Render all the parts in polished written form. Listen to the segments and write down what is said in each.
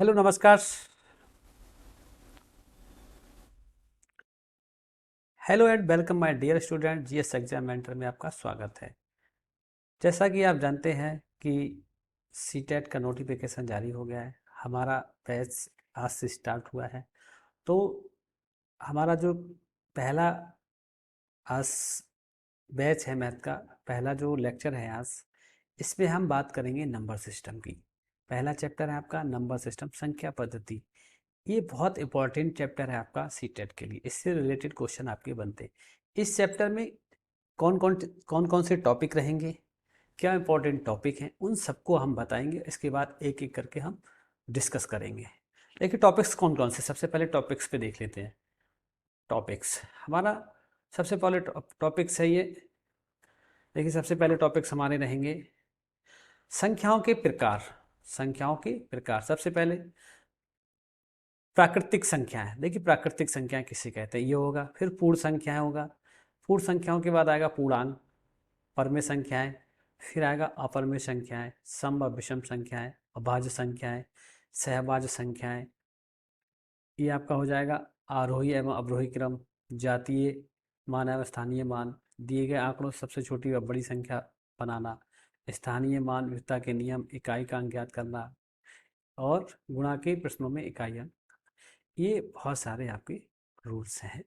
Hello नमस्कार। Hello and welcome my dear student, GS exam mentor में आपका स्वागत है। जैसा कि आप जानते हैं कि सीटेट का नोटिफिकेशन जारी हो गया है। हमारा बैच आज से स्टार्ट हुआ है। तो हमारा जो पहला आज बैच है मैथ का, पहला जो लेक्चर है आज, इसमें हम बात करेंगे नंबर सिस्टम की। पहला चैप्टर है आपका नंबर सिस्टम, संख्या पद्धति। ये बहुत इंपॉर्टेंट चैप्टर है आपका सीटेट के लिए। इससे रिलेटेड क्वेश्चन आपके बनते हैं। इस चैप्टर में कौन कौन से टॉपिक रहेंगे, क्या इंपॉर्टेंट टॉपिक हैं, उन सबको हम बताएंगे। इसके बाद एक एक करके हम डिस्कस करेंगे। देखिए टॉपिक्स कौन कौन से, सबसे पहले टॉपिक्स पे देख लेते हैं। टॉपिक्स हमारा सबसे पहले टॉपिक्स है ये। देखिए सबसे पहले टॉपिक्स हमारे रहेंगे संख्याओं के प्रकार। संख्याओं के प्रकार सबसे पहले प्राकृतिक संख्याएं। देखिए प्राकृतिक संख्याएं किसे कहते हैं, ये होगा। फिर पूर्ण संख्याएं होगा। पूर्ण संख्याओं के बाद आएगा पूर्णांक, परमेय संख्याएं। फिर आएगा अपरमेय संख्याएं, सम व विषम संख्याएं, अभाज्य संख्याएं, सहभाज्य संख्याएं। ये आपका हो जाएगा आरोही एवं अवरोही क्रम, जातीय मान एवं स्थानीय मान, दिए गए आंकड़ों से सबसे छोटी व बड़ी संख्या बनाना, स्थानीय मान, विविधता के नियम, इकाई का अंक ज्ञात करना, और गुणा के प्रश्नों में इकाई अंक। ये बहुत सारे आपके रूल्स हैं।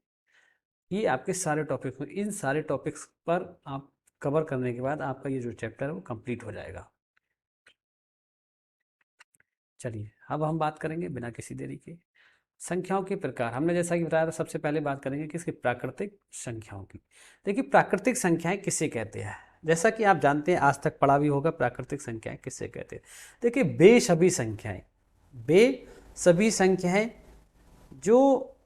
ये आपके सारे टॉपिक्स में, इन सारे टॉपिक्स पर आप कवर करने के बाद आपका ये जो चैप्टर है वो कंप्लीट हो जाएगा। चलिए अब हम बात करेंगे बिना किसी देरी के संख्याओं के प्रकार। हमने जैसा कि बताया था, सबसे पहले बात करेंगे किसकी, प्राकृतिक संख्याओं की। देखिए प्राकृतिक संख्याएं किसे कहते हैं, जैसा कि आप जानते हैं, आज तक पढ़ा भी होगा प्राकृतिक संख्याएं किसे कहते हैं। देखिए वे सभी संख्याएं, वे सभी संख्याएं जो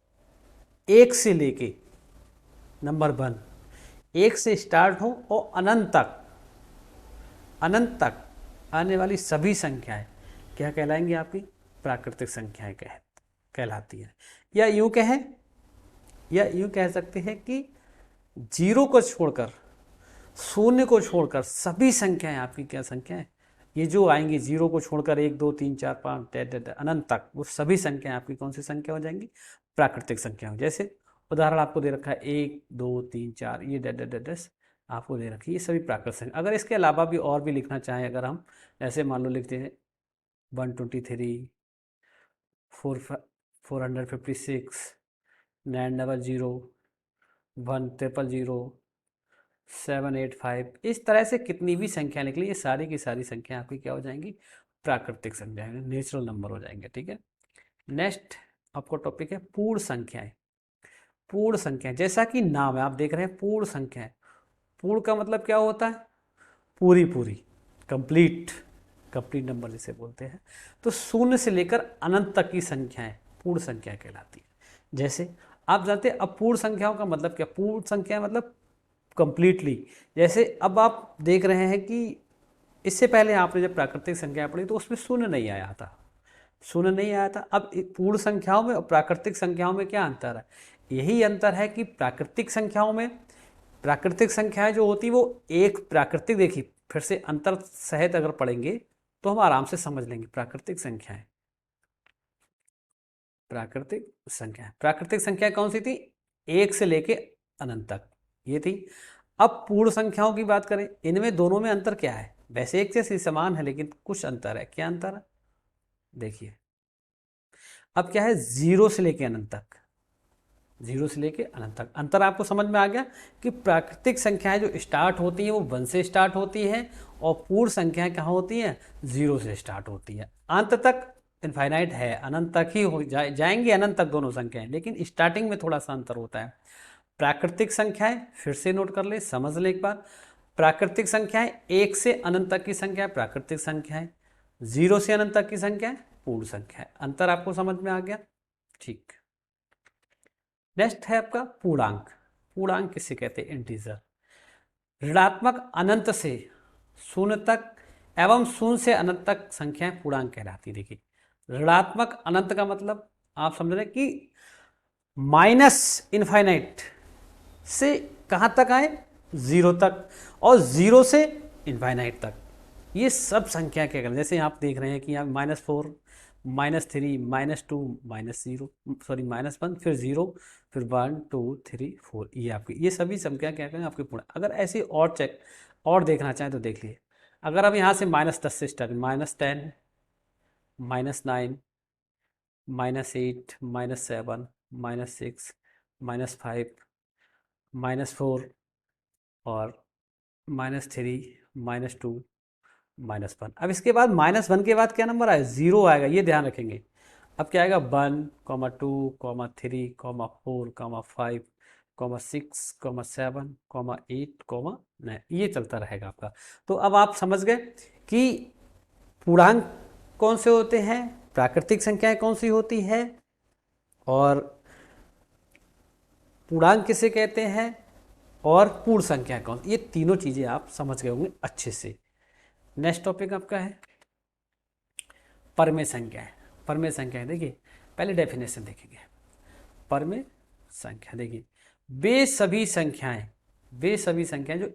एक से लेके नंबर 1, एक से स्टार्ट हो और अनंत तक आने वाली सभी संख्याएं क्या कहलाएंगी, आपकी प्राकृतिक संख्याएं कहलाती हैं। या यूं कह सकते हैं कि जीरो को छोड़कर, शून्य को छोड़कर सभी संख्याएं आपकी क्या संख्याएं, ये जो आएंगी जीरो को छोड़कर 1 2 3 4 5 अनंत तक, वो सभी संख्याएं आपकी कौन सी संख्या हो जाएंगी, प्राकृतिक संख्या हो। जैसे उदाहरण आपको दे रखा है 1 2 3 4, ये डैश आपको दे रखी है, ये सभी प्राकृतिक संख्या। अगर इसके अलावा भी और भी लिखना चाहें, अगर हम ऐसे मान लो लिखते हैं 123 456 900 100 785, इस तरह से कितनी भी संख्या निकली, ये सारी की सारी संख्या आपकी क्या हो जाएंगी, प्राकृतिक संख्या, नेचुरल नंबर हो जाएंगे। ठीक है। नेक्स्ट आपको टॉपिक है पूर्ण संख्याएं। पूर्ण संख्या, जैसा कि नाम है, आप देख रहे हैं पूर्ण संख्याएं। पूर्ण का मतलब क्या होता है, पूरी पूरी, कंप्लीट, कंप्लीट नंबर जिसे बोलते हैं। तो शून्य से लेकर अनंत तक की संख्याएं पूर्ण संख्या कहलाती है। जैसे आप जानते हैं अपूर्ण संख्याओं का मतलब क्या, पूर्ण संख्या मतलब कंप्लीटली। जैसे अब आप देख रहे हैं कि इससे पहले आपने जब प्राकृतिक संख्या पढ़ी तो उसमें शून्य नहीं आया था, शून्य नहीं आया था। अब पूर्ण संख्याओं में और प्राकृतिक संख्याओं में क्या अंतर है, यही अंतर है कि प्राकृतिक संख्याओं में, प्राकृतिक संख्याएं जो होती वो एक प्राकृतिक, देखिए फिर से अंतर सहित अगर पढ़ेंगे तो हम आराम से समझ लेंगे। प्राकृतिक संख्याएं, प्राकृतिक संख्या कौन सी थी, एक से लेके अनंत तक, ये थी। अब पूर्ण संख्याओं की बात करें, इनमें दोनों में अंतर क्या है, वैसे एक जैसे समान है लेकिन कुछ अंतर है। क्या अंतर है, देखिए अब क्या है, जीरो से लेके अनंत तक, जीरो से लेके अनंत तक अंतर आपको समझ में आ गया कि प्राकृतिक संख्याएं जो स्टार्ट होती हैं वो 1 से स्टार्ट होती हैं, और पूर्ण संख्याएं कहाँ होती हैं, जीरो से स्टार्ट होती है। अंत तक इनफाइनाइट है, अनंत तक ही हो जाएंगे, अनंत तक दोनों संख्याएं, लेकिन स्टार्टिंग में थोड़ा सा अंतर होता है। प्राकृतिक संख्याएं फिर से नोट कर ले, समझ ले एक बार। प्राकृतिक संख्याएं एक से अनंत तक की संख्या प्राकृतिक संख्याएं, जीरो से अनंत तक की संख्या पूर्ण संख्या। अंतर आपको समझ में आ गया, ठीक। नेक्स्ट है आपका पूर्णांक। पूर्णांक किसे कहते हैं, इंटीजर। ऋणात्मक अनंत से शून्य तक एवं शून्य से अनंत तक संख्याएं पूर्णांक कहलाती। देखिए ऋणात्मक अनंत का मतलब आप समझ रहे हैं कि माइनस इनफाइनाइट से कहाँ तक आए, जीरो तक, और जीरो से इनफाइनाइट तक, ये सब संख्या क्या करें। जैसे आप देख रहे हैं कि यहाँ -4 -3 -2 -0 सॉरी -1 फिर 0 फिर 1 2 3 4, ये आपकी ये सभी संख्या क्या करें आपके पूर्ण। अगर ऐसे और देखना चाहें तो देख लिए। अगर हम यहाँ से -10 से स्टार्ट, -10 -9 -8 -7 -6 -5 -4 और -3 -2 -1। अब इसके बाद -1 के बाद क्या नंबर आएगा, 0 आएगा, ये ध्यान रखेंगे। अब क्या आएगा 1 2 3 4 5 6 7 8 9, ये चलता रहेगा आपका। तो अब आप समझ गए कि पूर्णांक कौन से होते हैं, प्राकृतिक संख्याएं कौन सी होती है, और पूर्णांक किसे कहते हैं, और पूर्ण संख्या कौन, ये तीनों चीजें आप समझ गए होंगे अच्छे से। नेक्स्ट टॉपिक आपका है परमेय संख्या है। परमेय संख्या है, देखिए पहले डेफिनेशन देखेंगे। परमेय संख्या देखिए, वे सभी संख्याएं जो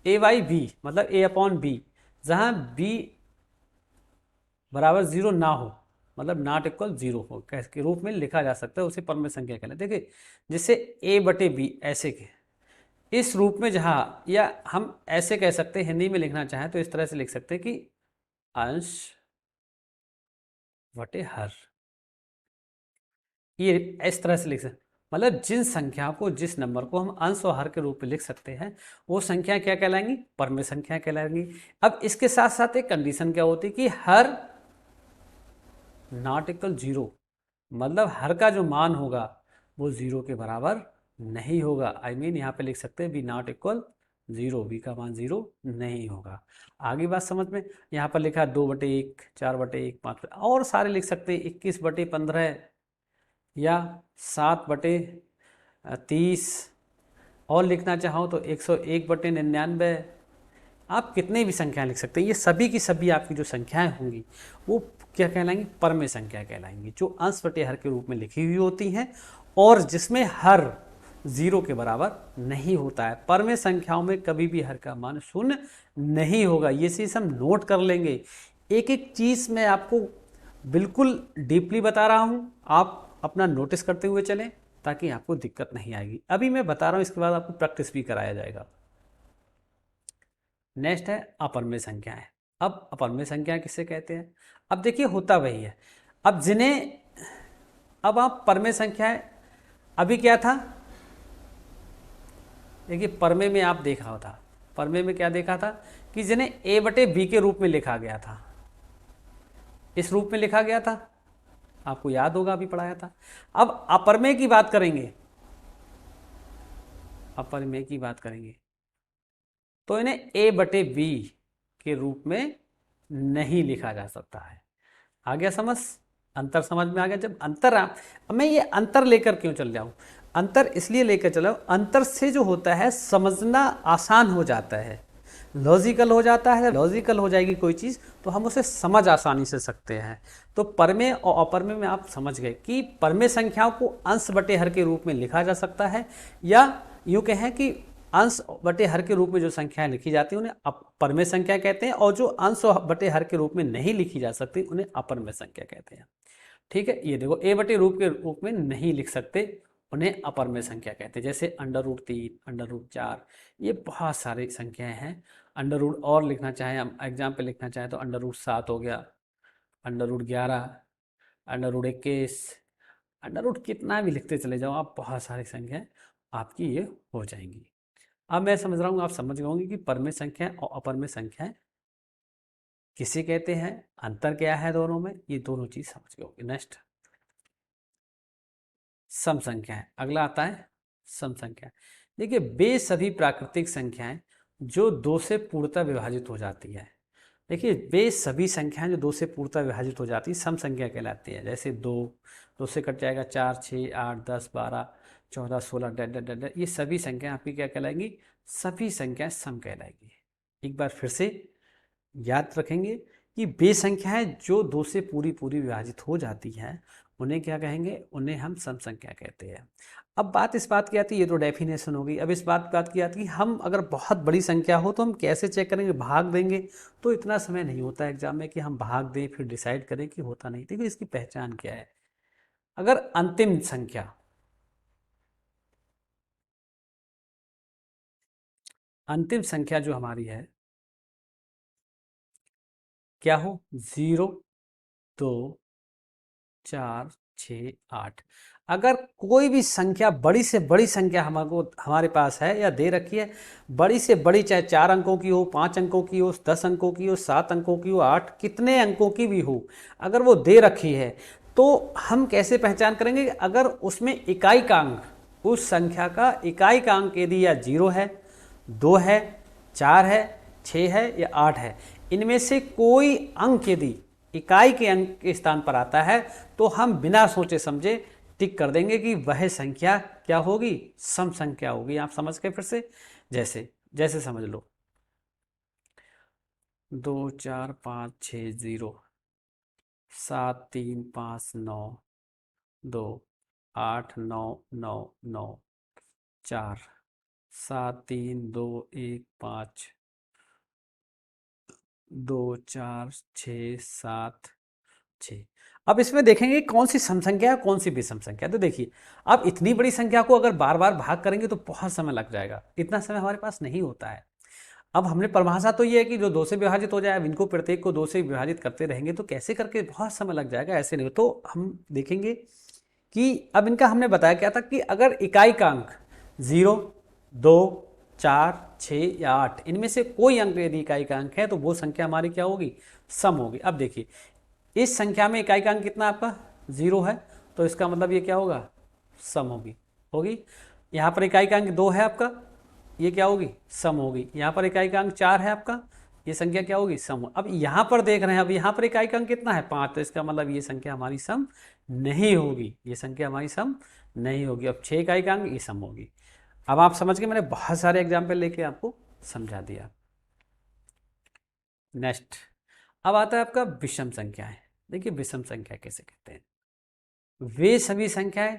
ए बाई बी मतलब ए अपॉन बी, जहां बी बराबर 0 ना हो, मतलब नॉट इक्वल 0 हो, के रूप में लिखा जा सकता है, उसे परमेय संख्या कहते हैं। देखिए जिससे ए बटे बी ऐसे के इस रूप में, जहाँ या हम ऐसे कह सकते हैं, हिंदी में लिखना चाहें तो इस तरह से लिख सकते हैं कि अंश बटे हर, ये इस तरह से लिख सकते, मतलब जिन संख्याओं को, जिस नंबर को हम अंश और हर के रूप में लिख सकते हैं, वो संख्या क्या कहलाएंगी, परमेय संख्या कहलाएंगी। अब इसके साथ साथ एक कंडीशन क्या होती है कि हर नॉट इक्वल 0, मतलब हर का जो मान होगा वो 0 के बराबर नहीं होगा। आई मीन यहाँ पे लिख सकते हैं बी नॉट इक्वल 0, बी का मान 0 नहीं होगा। आगे बात समझ में, यहाँ पर लिखा 2/1 4/1 5, और सारे लिख सकते हैं, 21/15 या 7/30, और लिखना चाहो तो 101/99। आप कितने भी संख्याएं लिख सकते हैं, ये सभी की सभी आपकी जो संख्याएं होंगी वो क्या कहलाएंगी, परमेय संख्या कहलाएंगी, जो अंश बटे हर के रूप में लिखी हुई होती हैं और जिसमें हर 0 के बराबर नहीं होता है। परमेय संख्याओं में कभी भी हर का मान 0 नहीं होगा, ये चीज़ हम नोट कर लेंगे। एक एक चीज़ मैं आपको बिल्कुल डीपली बता रहा हूँ, आप अपना नोटिस करते हुए चलें ताकि आपको दिक्कत नहीं आएगी। अभी मैं बता रहा हूँ, इसके बाद आपको प्रैक्टिस भी कराया जाएगा। नेक्स्ट है अपरमेय संख्याएं। अब अपरमेय संख्या किसे कहते हैं, अब देखिए होता वही है। अब अब आप परमेय संख्याएं, अभी क्या था, देखिए परमेय में आप देखा था, परमेय में क्या देखा था कि जिन्हें ए बटे बी के रूप में लिखा गया था, इस रूप में लिखा गया था, आपको याद होगा अभी पढ़ाया था। अब अपरमेय की बात करेंगे, अपरमेय की बात करेंगे तो इन्हें ए बटे बी के रूप में नहीं लिखा जा सकता है। आ गया समझ, अंतर समझ में आ गया। जब अंतर मैं ये अंतर लेकर क्यों चल जाऊं, अंतर इसलिए लेकर चला, अंतर से जो होता है समझना आसान हो जाता है, लॉजिकल हो जाता है। लॉजिकल हो जाएगी कोई चीज़ तो हम उसे समझ आसानी से सकते हैं। तो परमेय और अपरमेय में आप समझ गए कि परमेय संख्याओं को अंश बटे हर के रूप में लिखा जा सकता है, या यूँ कहें कि अंश बटे हर के रूप में जो संख्याएं लिखी जाती हैं उन्हें परमेय संख्या कहते हैं, और जो अंश बटे हर के रूप में नहीं लिखी जा सकती उन्हें अपरमेय संख्या कहते हैं। ठीक है, ये देखो ए बटे रूप के रूप में नहीं लिख सकते, उन्हें अपरमेय संख्या कहते हैं। जैसे √3 √4, ये बहुत सारी संख्याएं हैं। अंडर रूट और लिखना चाहें, हम एग्जाम पे लिखना चाहें तो √7 हो गया, √11, √21, अंडर रूट कितना भी लिखते चले जाओ आप, बहुत सारी संख्याएं आपकी ये हो जाएंगी। अब मैं समझ रहा हूँ आप समझ गए होंगे कि परमेय संख्या और अपरमेय संख्याएं किसे कहते हैं, अंतर क्या है दोनों में, ये दोनों चीज समझ गए होंगे। नेक्स्ट सम संख्याएं, अगला आता है सम संख्या। देखिए वे सभी प्राकृतिक संख्याएं जो 2 से पूर्णतः विभाजित हो जाती है, देखिए वे सभी संख्याएं जो 2 से पूर्णतः विभाजित हो जाती है सम संख्या कहलाती है। जैसे 2 से कट जाएगा 4 6 8 10 12 14 16 डैड, ये सभी संख्याएं आपकी क्या कहलाएंगी, सभी संख्याएं सम कहलाएंगी। एक बार फिर से याद रखेंगे कि वे संख्याएं जो 2 से पूरी पूरी विभाजित हो जाती हैं उन्हें क्या कहेंगे, उन्हें हम सम संख्या कहते हैं। अब बात इस बात की आती है, ये तो डेफिनेशन हो गई। अब इस बात की आती है, हम अगर बहुत बड़ी संख्या हो तो हम कैसे चेक करेंगे, भाग देंगे। तो इतना समय नहीं होता एग्जाम में कि हम भाग दें फिर डिसाइड करें, कि होता नहीं। देखो इसकी पहचान क्या है। अगर अंतिम संख्या जो हमारी है क्या हो, 0, 2, 4, 6, 8। अगर कोई भी संख्या, बड़ी से बड़ी संख्या हमारे पास है या दे रखी है, बड़ी से बड़ी, चाहे 4 अंकों की हो, 5 अंकों की हो, 10 अंकों की हो, 7 अंकों की हो, 8, कितने अंकों की भी हो, अगर वो दे रखी है तो हम कैसे पहचान करेंगे। अगर उसमें इकाई का अंक, उस संख्या का इकाई का अंक यदि या 0 है, 2 है, 4 है, 6 है या 8 है, इनमें से कोई अंक यदि इकाई के अंक के स्थान पर आता है तो हम बिना सोचे समझे टिक कर देंगे कि वह संख्या क्या होगी, सम संख्या होगी। आप समझ गए फिर से, जैसे जैसे समझ लो, 2 4 5 6 0, 7 3 5 9, 2, 8 9 9 9, 4, 7 3 2 1 5, 2 4 6 7 6। अब इसमें देखेंगे कौन सी सम संख्या है कौन सी विषम संख्या है। तो देखिए, अब इतनी बड़ी संख्या को अगर बार बार भाग करेंगे तो बहुत समय लग जाएगा, इतना समय हमारे पास नहीं होता है। अब हमने परिभाषा तो ये है कि जो 2 से विभाजित हो जाए, अब इनको प्रत्येक को 2 से विभाजित करते रहेंगे तो कैसे करके बहुत समय लग जाएगा, ऐसे नहीं। तो हम देखेंगे कि अब इनका हमने बताया क्या था, कि अगर इकाई का अंक 0, 2, 4, 6 या 8, इनमें से कोई अंक यदि इकाई का अंक है तो वो संख्या हमारी क्या होगी, सम होगी। अब देखिए, इस संख्या में इकाई का अंक कितना आपका 0 है, तो इसका मतलब ये क्या होगा, सम होगी होगी। यहाँ पर इकाई का अंक 2 है आपका, ये क्या होगी, सम होगी। यहाँ पर इकाई का अंक 4 है आपका, ये संख्या क्या होगी, सम हो। अब यहाँ पर देख रहे हैं, अब यहाँ पर इकाई का अंक कितना है, 5, तो इसका मतलब ये संख्या हमारी सम नहीं होगी, ये संख्या हमारी सम नहीं होगी। अब 6 इकाई का अंक, ये सम होगी। अब आप समझ गए, मैंने बहुत सारे एग्जाम्पल लेके आपको समझा दिया। नेक्स्ट, अब आता है आपका विषम संख्याएं। देखिए विषम संख्या कैसे कहते हैं, वे सभी संख्याएं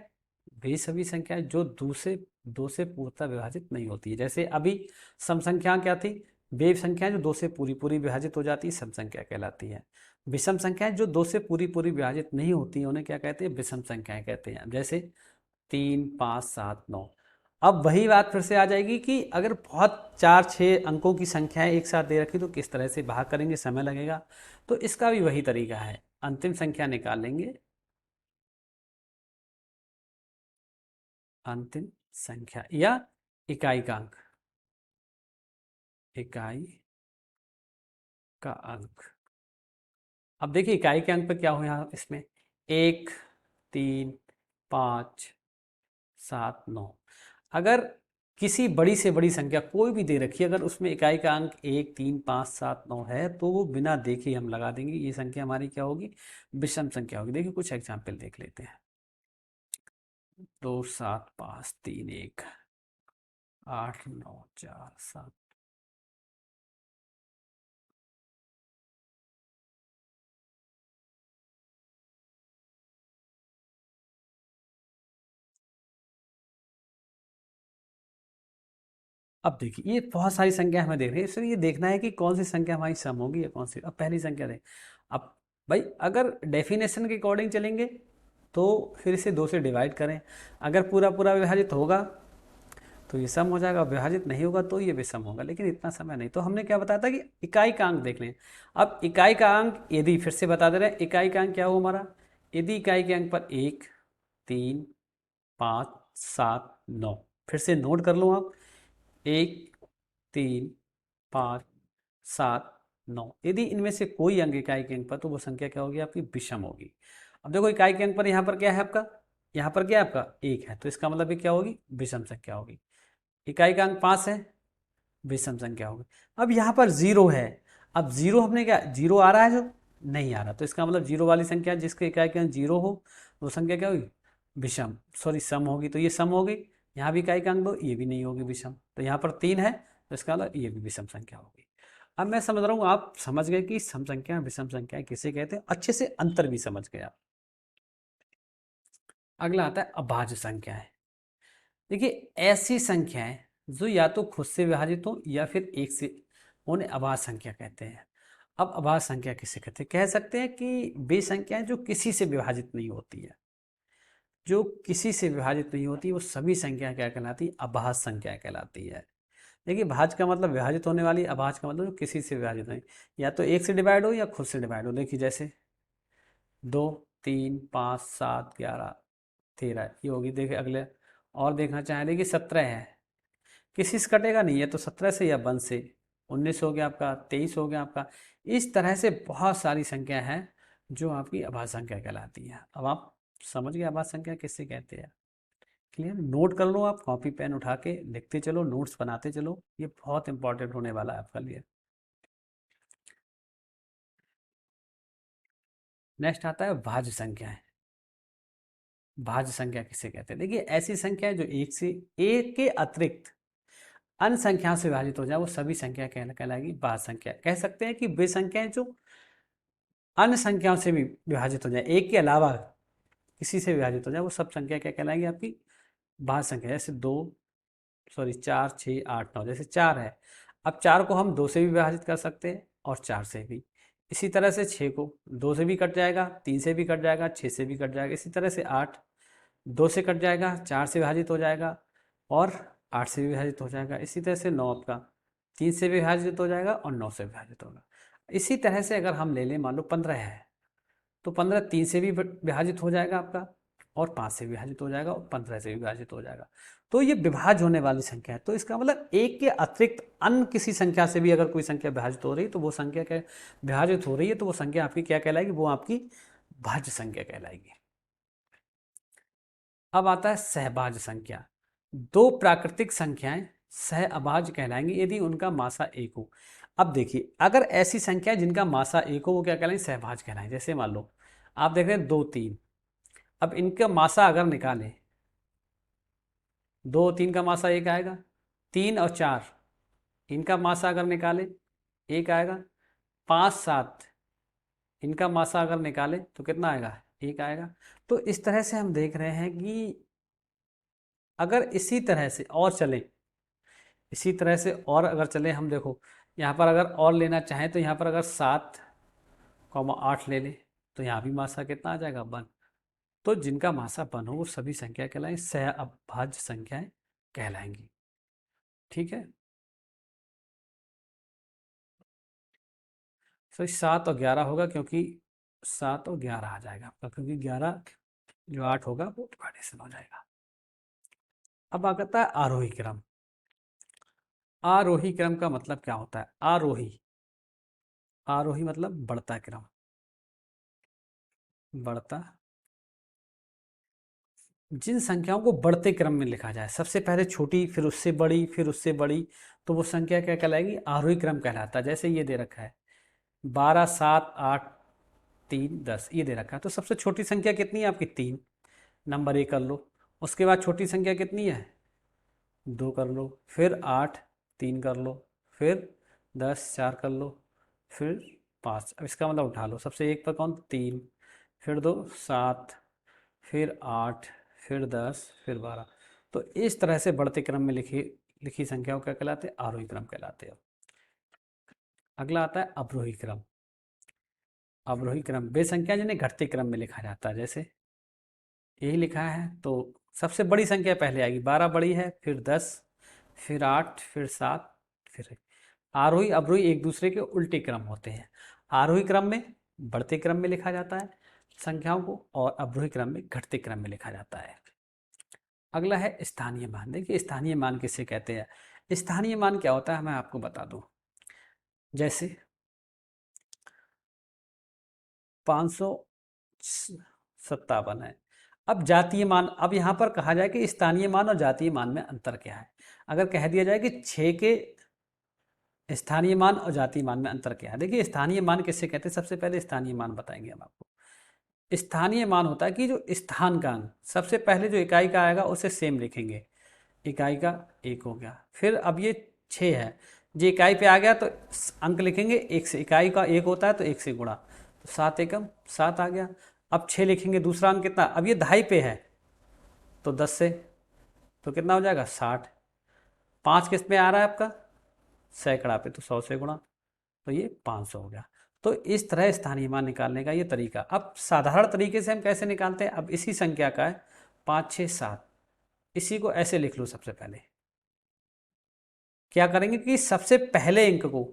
वे सभी संख्याएं जो दो से पूर्णतः विभाजित नहीं होती है। जैसे अभी सम संख्या क्या थी, वे संख्याएं जो 2 से पूरी पूरी विभाजित हो जाती है, सम संख्या कहलाती है। विषम संख्याएं जो 2 से पूरी पूरी विभाजित नहीं होती है, उन्हें क्या कहते हैं, विषम संख्याएं कहते हैं। जैसे 3 5 7 9। अब वही बात फिर से आ जाएगी कि अगर बहुत 4 6 अंकों की संख्याएं एक साथ दे रखी तो किस तरह से भाग करेंगे, समय लगेगा। तो इसका भी वही तरीका है, अंतिम संख्या निकाल लेंगे, अंतिम संख्या या इकाई का अंक, इकाई का अंक। अब देखिए इकाई के अंक पे क्या हो, यहाँ इसमें 1 3 5 7 9। अगर किसी बड़ी से बड़ी संख्या कोई भी दे रखी है, अगर उसमें इकाई का अंक 1 3 5 7 9 है तो वो बिना देखे हम लगा देंगे, ये संख्या हमारी क्या होगी, विषम संख्या होगी। देखिए कुछ एग्जाम्पल देख लेते हैं। 2 7 5 3 1, 8 9 4 7। अब देखिए ये बहुत सारी संख्या हमें देख रही है, इसलिए ये देखना है कि कौन सी संख्या हमारी सम होगी या कौन सी। अब पहली संख्या देख, अब भाई अगर डेफिनेशन के अकॉर्डिंग चलेंगे तो फिर इसे 2 से डिवाइड करें। अगर पूरा पूरा विभाजित होगा तो ये सम हो जाएगा, विभाजित नहीं होगा तो ये विषम होगा, लेकिन इतना समय नहीं। तो हमने क्या बताया था कि इकाई का अंक देख लें। अब इकाई का अंक यदि, फिर से बता दे रहे हैं, इकाई का अंक क्या हो हमारा, यदि इकाई के अंक पर 1 3 5 7 9, फिर से नोट कर लो आप, 1 3 5 7 9, यदि इनमें से कोई अंक इकाई के अंक पर तो वो संख्या क्या होगी, आपकी विषम होगी। अब देखो इकाई के अंक पर यहाँ पर क्या है आपका, यहाँ पर क्या है आपका 1 है, तो इसका मतलब ये क्या होगी, विषम संख्या होगी। इकाई का अंक 5 है, विषम संख्या होगी। अब यहाँ पर 0 है, अब 0 हमने क्या, 0 आ रहा है जो, नहीं आ रहा, तो इसका मतलब 0 वाली संख्या जिसके इकाई के अंक 0 हो वो संख्या क्या होगी, विषम, सॉरी सम होगी। तो ये सम होगी। यहाँ भी इकाई का अंक 2, ये भी नहीं होगी विषम। तो यहाँ पर 3 है, तो इसका मतलब ये भी विषम संख्या होगी। अब मैं समझ रहा हूँ आप समझ गए कि सम संख्या विषम संख्या किसे कहते हैं, अच्छे से अंतर भी समझ गए आप। अगला आता है अभाज्य संख्याएं। देखिए ऐसी संख्याएं जो या तो खुद से विभाजित हो या फिर एक से, उन्हें अभाज्य संख्या कहते हैं। अब अभाज्य संख्या किसे कहते हैं? कह सकते हैं कि वे संख्याएं जो किसी से विभाजित नहीं होती है, जो किसी से विभाजित नहीं होती, वो सभी संख्याएं क्या कहलाती? अभाज्य संख्या कहलाती है। देखिए भाज्य का मतलब विभाजित होने वाली, अभाज्य का मतलब जो किसी से विभाजित नहीं, या तो एक से डिवाइड हो या खुद से डिवाइड हो। देखिए जैसे 2, 3, 5, 7, 11, 13 ये होगी। देखिए अगले और देखना चाहें, देखिए 17 है, किसी से कटेगा नहीं है तो 17 से या 1 से, 19 हो गया आपका, 23 हो गया आपका। इस तरह से बहुत सारी संख्या हैं जो आपकी अभाज्य संख्या कहलाती है। अब आप समझ गए अभाज्य संख्या किससे कहते हैं? क्लियर? नोट कर लो, आप कॉपी पेन उठा के लिखते चलो, नोट्स बनाते चलो, ये बहुत इंपॉर्टेंट होने वाला है आपके लिए। नेक्स्ट आता है भाज्य संख्याएं। भाज्य संख्या किसे कहते हैं? देखिए ऐसी संख्याएं जो एक से, एक के अतिरिक्त अन्य संख्याओं से विभाजित हो जाए, वो सभी संख्या कहलाएगी भाज्य संख्या। कह सकते हैं कि वे संख्याएं जो अन्य संख्याओं से भी विभाजित हो जाए, एक के अलावा किसी से विभाजित हो जाए, वो सब संख्या क्या कहलाएंगी? आपकी भाज्य संख्या। जैसे 4, 6, 8, 9, जैसे 4 है, अब 4 को हम 2 से भी विभाजित कर सकते हैं और 4 से भी। इसी तरह से 6 को 2 से भी कट जाएगा, 3 से भी कट जाएगा, 6 से भी कट जाएगा। इसी तरह से 8 2 से कट जाएगा, 4 से विभाजित हो जाएगा और 8 से भी विभाजित हो जाएगा। इसी तरह से 9 आपका 3 से भी विभाजित हो जाएगा और 9 से विभाजित होगा। इसी तरह से अगर हम ले लें, मान लो 15 है, तो 15 3 से भी विभाजित हो जाएगा आपका और 5 से विभाजित हो जाएगा और 15 से विभाजित हो जाएगा। तो ये विभाज्य होने वाली संख्या है। तो इसका मतलब एक के अतिरिक्त अन्य किसी संख्या से भी अगर कोई संख्या विभाजित हो रही है तो वो संख्या क्या विभाजित हो रही है, तो वो संख्या आपकी क्या कहलाएगी? वो आपकी भाज्य संख्या कहलाएगी। अब आता है सहभाज्य संख्या। दो प्राकृतिक संख्याएं सह अभाज्य कहलाएंगी यदि उनका मासा एक हो। अब देखिए अगर ऐसी संख्या जिनका मासा एक हो, वो क्या कहलाएंगे? सहभाज्य कहलाएंगे। जैसे मान लो आप देख रहे हैं 2, 3, अब इनका मासा अगर निकालें, 2 3 का मासा एक आएगा, 3 और 4 इनका मासा अगर निकालें एक आएगा, 5 7 इनका मासा अगर निकालें तो कितना आएगा? एक आएगा। तो इस तरह से हम देख रहे हैं कि अगर इसी तरह से और चलें, इसी तरह से और अगर चलें, हम देखो यहाँ पर अगर और लेना चाहें तो यहाँ पर अगर 7, 8 ले लें तो यहाँ भी मासा कितना आ जाएगा? 1। तो जिनका मासा 1 हो वो सभी संख्या कहलाएंगी, सह अभाज्य संख्याएं कहलाएंगी। ठीक है, तो 7 और 11 होगा, क्योंकि 7 और 11 आ जाएगा आपका, क्योंकि 11 जो 8 होगा वो डिवाइडेशन हो जाएगा। अब आता है आरोही क्रम। आरोही क्रम का मतलब क्या होता है? आरोही, आरोही मतलब बढ़ता क्रम, बढ़ता। जिन संख्याओं को बढ़ते क्रम में लिखा जाए, सबसे पहले छोटी, फिर उससे बड़ी, फिर उससे बड़ी, तो वो संख्या क्या कहलाएगी? आरोही क्रम कहलाता है। जैसे ये दे रखा है 12, 7, 8, 3, 10 ये दे रखा है, तो सबसे छोटी संख्या कितनी है आपकी? 3, नंबर 1 कर लो। उसके बाद छोटी संख्या कितनी है? 2 कर लो। फिर 8, 3 कर लो। फिर 10, 4 कर लो। फिर 5, अब इसका मतलब उठा लो, सबसे एक पर कौन? 3, फिर 2 7, फिर 8, फिर 10, फिर 12। तो इस तरह से बढ़ते क्रम में लिखी लिखी संख्याओं क्या कहलाते हैं? आरोही क्रम कहलाते हैं। अगला आता है अवरोही क्रम। अवरोही क्रम वे संख्या जिन्हें घटते क्रम में लिखा जाता है। जैसे यही लिखा है तो सबसे बड़ी संख्या पहले आएगी, 12 बड़ी है, फिर 10, फिर 8, फिर 7, फिर 1। आरोही अवरोही एक दूसरे के उल्टे क्रम होते हैं। आरोही क्रम में बढ़ते क्रम में लिखा जाता है संख्याओं को, और अवरोही क्रम में घटते क्रम में लिखा जाता है। अगला है स्थानीय मान। देखिए स्थानीय मान किसे कहते हैं? स्थानीय मान क्या होता है मैं आपको बता दूं। जैसे 557 है। अब जातीय मान, अब यहाँ पर कहा जाए कि स्थानीय मान और जातीय मान में अंतर क्या है। अगर कह दिया जाए कि 6 के स्थानीय मान और जातीय मान में अंतर क्या है। देखिए स्थानीय मान किससे कहते हैं? सबसे पहले स्थानीय मान बताएंगे हम आपको। स्थानीय मान होता है कि जो स्थान का अंक सबसे पहले जो इकाई का आएगा उसे सेम लिखेंगे। इकाई का 1 हो गया, फिर अब ये 6 है, जो इकाई पे आ गया तो अंक लिखेंगे 1 से, इकाई का 1 होता है तो 1 से गुणा, तो 7 एकम 7 आ गया। अब 6 लिखेंगे, दूसरा अंक कितना? अब ये दहाई पे है तो 10 से तो कितना हो जाएगा 60। 5 किस में आ रहा है आपका सैकड़ा पे, तो 100 से गुणा, तो ये 500 हो गया। तो इस तरह स्थानीय मान निकालने का ये तरीका। अब साधारण तरीके से हम कैसे निकालते हैं, अब इसी संख्या का है 5 6 7, इसी को ऐसे लिख लो। सबसे पहले क्या करेंगे कि सबसे पहले अंक को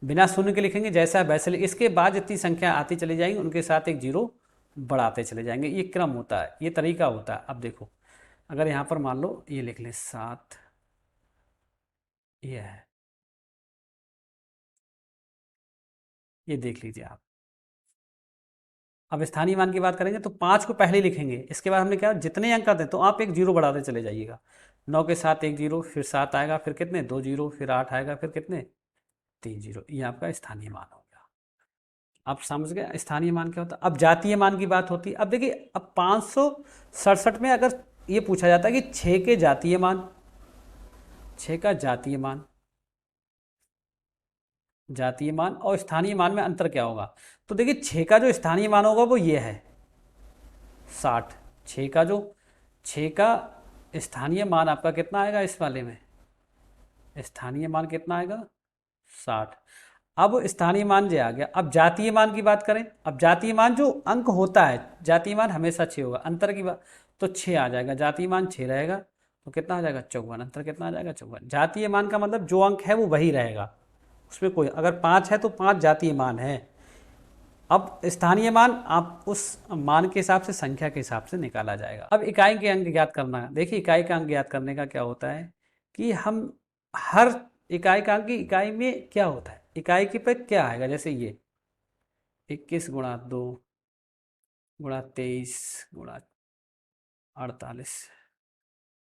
बिना शून्य के लिखेंगे, जैसा है वैसे इसके बाद जितनी संख्या आती चली जाएंगी उनके साथ एक जीरो बढ़ाते चले जाएंगे। ये क्रम होता है, ये तरीका होता है। अब देखो अगर यहाँ पर मान लो ये लिख लें 7, ये है, ये देख लीजिए आप। अब स्थानीय मान की बात करेंगे तो 5 को पहले लिखेंगे, इसके बाद हमने क्या जितने अंक आते हैं तो आप एक जीरो बढ़ाते चले जाइएगा। 9 के साथ एक जीरो, फिर 7 आएगा, फिर कितने 2 जीरो, फिर 8 आएगा, फिर कितने 3 जीरो। ये आपका स्थानीय मान हो गया। आप समझ गए स्थानीय मान क्या होता है। अब जातीय मान की बात होती है। अब देखिए अब 567 में अगर ये पूछा जाता है कि 6 के जातीय मान, 6 का जातीय मान, जातीय मान और स्थानीय मान में अंतर क्या होगा, तो देखिए 6 का जो स्थानीय मान होगा वो ये है 60। 6 का जो 6 का स्थानीय मान आपका कितना आएगा, इस वाले में स्थानीय मान कितना आएगा 60। अब स्थानीय मान जो आ गया। अब जातीय मान की बात करें, अब जातीय मान जो अंक होता है, जातीय मान हमेशा 6 होगा। अंतर की बात तो 6 आ जाएगा, जातीय मान 6 रहेगा, तो कितना आ जाएगा 54। अंतर कितना आ जाएगा 54। जातीय मान का मतलब जो अंक है वो वही रहेगा, उसमें कोई, अगर 5 है तो 5 जातीय मान है। अब स्थानीय मान आप उस मान के हिसाब से, संख्या के हिसाब से निकाला जाएगा। अब इकाई के अंक ज्ञात करना है। देखिए इकाई का अंक ज्ञात करने का क्या होता है कि हम हर इकाई का अंक की इकाई में क्या होता है, इकाई के पे क्या आएगा, जैसे ये 21 गुणा 2 गुणा 23 गुणा 48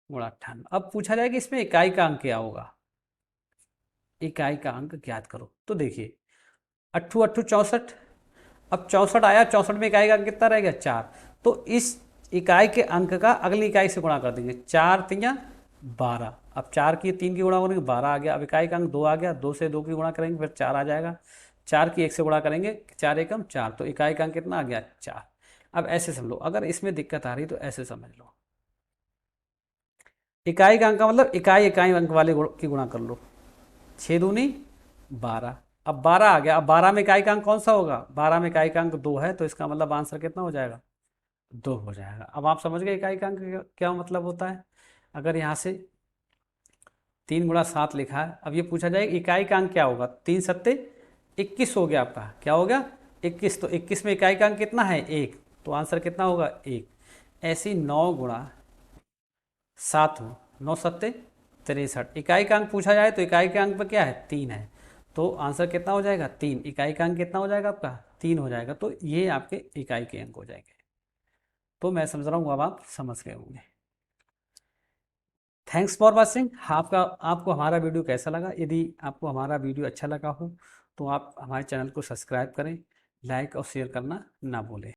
गुणा 98। अब पूछा जाए कि इसमें इकाई का अंक क्या होगा, इकाई का अंक ज्ञात करो। तो देखिए 8 8 64, अब 64 आया, 64 में इकाई का अंक कितना रहेगा 4। तो इस इकाई के अंक का अगली इकाई से गुणा कर देंगे, 4 3 12। अब 4 की 3 की गुणा करेंगे 12 आ गया। अब इकाई का अंक 2 आ गया, 2 से 2 की गुणा करेंगे फिर 4 आ जाएगा। 4 की 1 से गुणा करेंगे, 4 एकम 4, तो इकाई का अंक कितना आ गया 4। अब ऐसे समझ लो, अगर इसमें दिक्कत आ रही तो ऐसे समझ लो, इकाई का अंक का मतलब इकाई इकाई अंक वाले की गुणा कर लो, 6 दूनी 12। अब 12 आ गया। अब 12 में इकाई का अंक कौन सा होगा, 12 में इकाई का अंक 2 है, तो इसका मतलब आंसर कितना हो जाएगा 2 हो जाएगा। अब आप समझ गए इकाई का अंक क्या मतलब होता है। अगर यहाँ से 3 गुणा 7 लिखा है, अब ये पूछा जाए इकाई का अंक क्या होगा, 3 सत्ते 21 हो गया आपका, क्या हो गया 21। तो 21 में इकाई का अंक कितना है 1, तो आंसर कितना होगा 1। ऐसी 9 गुणा 7 हो, 9 सत्ते 63। इकाई का अंक पूछा जाए तो इकाई के अंक पर क्या है 3 है, तो आंसर कितना हो जाएगा 3। इकाई का अंक कितना हो जाएगा आपका 3 हो जाएगा। तो ये आपके इकाई के अंक हो जाएंगे। तो मैं समझ रहा हूँ अब आप समझ गए होंगे। Thanks for watching. आपको हमारा वीडियो कैसा लगा, यदि आपको हमारा वीडियो अच्छा लगा हो तो आप हमारे चैनल को सब्सक्राइब करें, लाइक और शेयर करना ना भूलें।